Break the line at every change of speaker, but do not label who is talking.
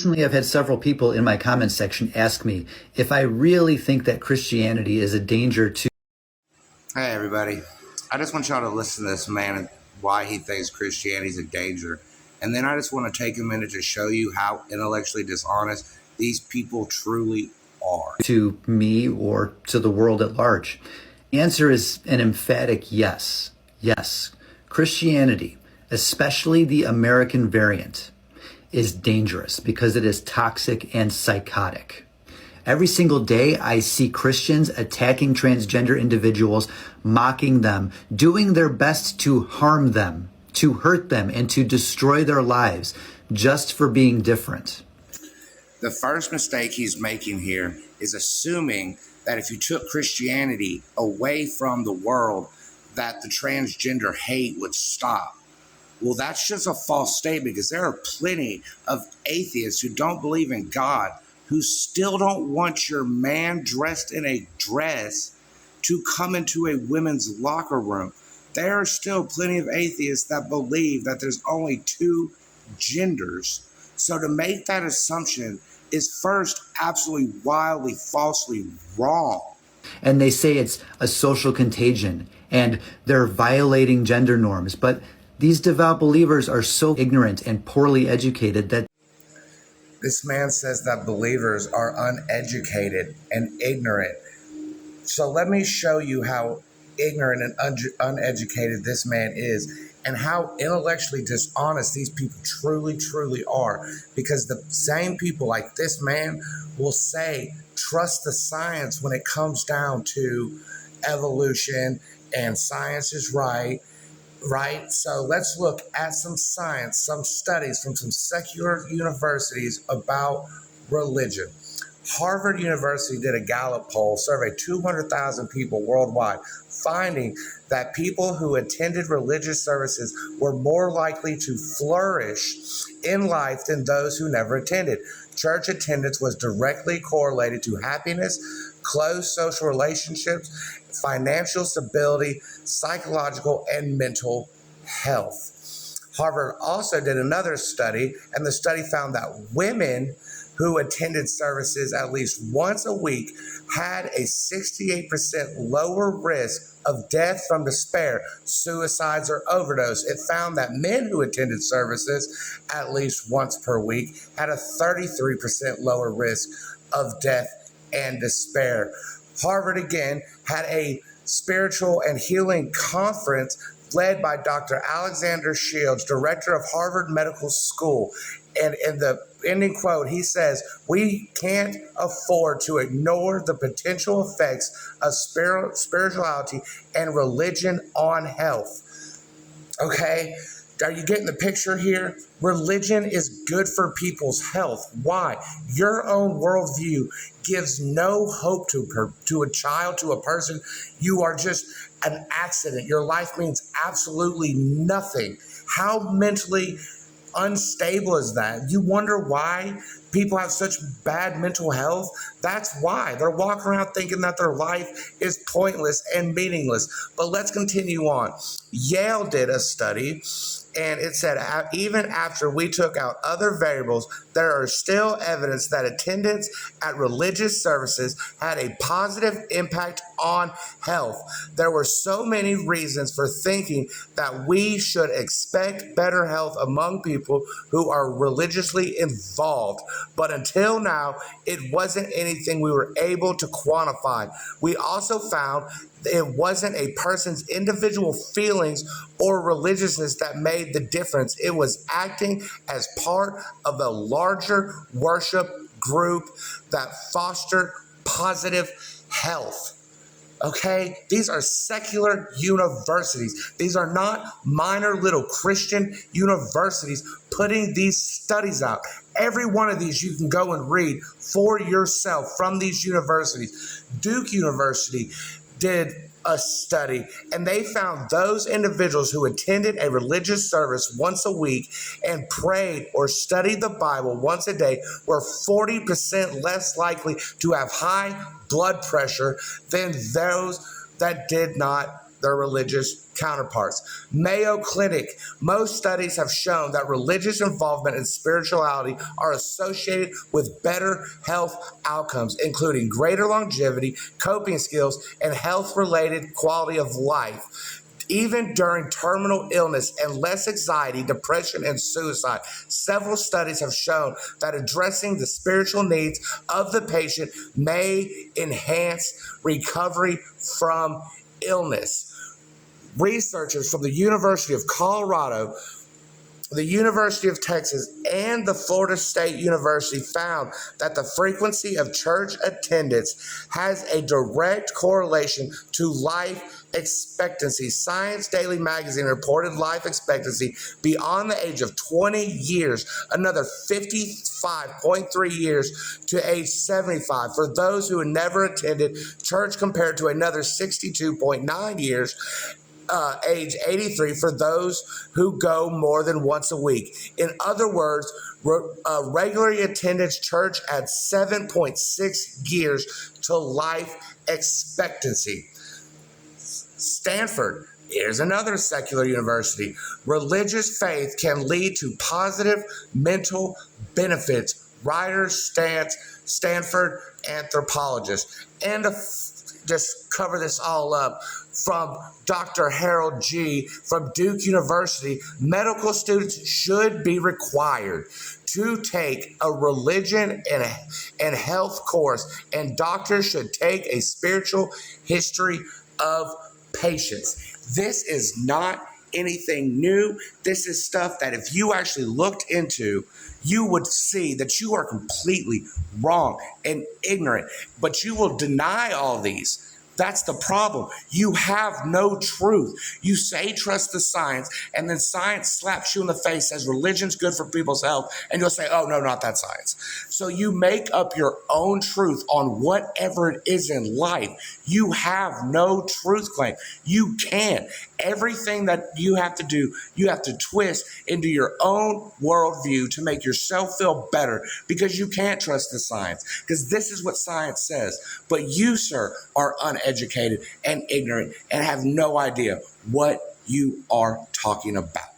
Recently, I've had several people in my comments section ask me if I really think that Christianity is a danger to.
Hey, everybody. I just want y'all to listen to this man and why he thinks Christianity is a danger. And then I just want to take a minute to show you how intellectually dishonest these people truly are.
To me or to the world at large? The answer is an emphatic yes. Yes. Christianity, especially the American variant, is dangerous because it is toxic and psychotic. Every single day, I see Christians attacking transgender individuals, mocking them, doing their best to harm them, to hurt them, and to destroy their lives just for being different.
The first mistake he's making here is assuming that if you took Christianity away from the world, that the transgender hate would stop. Well, that's just a false statement, because there are plenty of atheists who don't believe in God, who still don't want your man dressed in a dress to come into a women's locker room. There are still plenty of atheists that believe that there's only two genders. So to make that assumption is first absolutely wildly, falsely wrong.
And they say it's a social contagion and they're violating gender norms. But these devout believers are so ignorant and poorly educated that
this man says that believers are uneducated and ignorant. So let me show you how ignorant and uneducated this man is, and how intellectually dishonest these people truly, truly are. Because the same people like this man will say, trust the science when it comes down to evolution, and science is right? So let's look at some science, some studies from some secular universities about religion. Harvard University did a Gallup poll, surveyed 200,000 people worldwide, finding that people who attended religious services were more likely to flourish in life than those who never attended. Church attendance was directly correlated to happiness, close social relationships, financial stability, psychological, and mental health. Harvard also did another study, and the study found that women who attended services at least once a week had a 68% lower risk of death from despair, suicides, or overdose. It found that men who attended services at least once per week had a 33% lower risk of death and despair. Harvard again had a spiritual and healing conference led by Dr. Alexander Shields, director of Harvard Medical School. And in the ending quote, he says, "We can't afford to ignore the potential effects of spirituality and religion on health." Okay? Are you getting the picture here? Religion is good for people's health. Why? Your own worldview gives no hope to a child, to a person. You are just an accident. Your life means absolutely nothing. How mentally unstable is that? You wonder why people have such bad mental health? That's why. They're walking around thinking that their life is pointless and meaningless. But let's continue on. Yale did a study, and it said even after we took out other variables, there are still evidence that attendance at religious services had a positive impact on health. There were so many reasons for thinking that we should expect better health among people who are religiously involved. But until now, it wasn't anything we were able to quantify. We also found it wasn't a person's individual feelings or religiousness that made the difference. It was acting as part of a larger worship group that fostered positive health. Okay, these are secular universities. These are not minor little Christian universities putting these studies out. Every one of these you can go and read for yourself from these universities. Duke University did a study, and they found those individuals who attended a religious service once a week and prayed or studied the Bible once a day were 40% less likely to have high blood pressure than those that did not their religious counterparts. Mayo Clinic, most studies have shown that religious involvement and spirituality are associated with better health outcomes, including greater longevity, coping skills, and health-related quality of life, even during terminal illness, and less anxiety, depression, and suicide. Several studies have shown that addressing the spiritual needs of the patient may enhance recovery from illness. Researchers from the University of Colorado, the University of Texas, and the Florida State University found that the frequency of church attendance has a direct correlation to life expectancy. Science Daily Magazine reported life expectancy beyond the age of 20 years, another 55.3 years to age 75 for those who had never attended church, compared to another 62.9 years age 83 for those who go more than once a week. In other words, regularly attended church adds 7.6 years to life expectancy. Stanford, here's another secular university. Religious faith can lead to positive mental benefits. Writer Stanford anthropologist. And just cover this all up, from Dr. Harold G. from Duke University, medical students should be required to take a religion and health course, and doctors should take a spiritual history of patients. This is not anything new. This is stuff that if you actually looked into, you would see that you are completely wrong and ignorant, but you will deny all these. That's the problem. You have no truth. You say trust the science, and then science slaps you in the face, says religion's good for people's health, and you'll say, oh, no, not that science. So you make up your own truth on whatever it is in life. You have no truth claim. You can't. Everything that you have to do, you have to twist into your own worldview to make yourself feel better, because you can't trust the science, because this is what science says. But you, sir, are uneducated and ignorant and have no idea what you are talking about.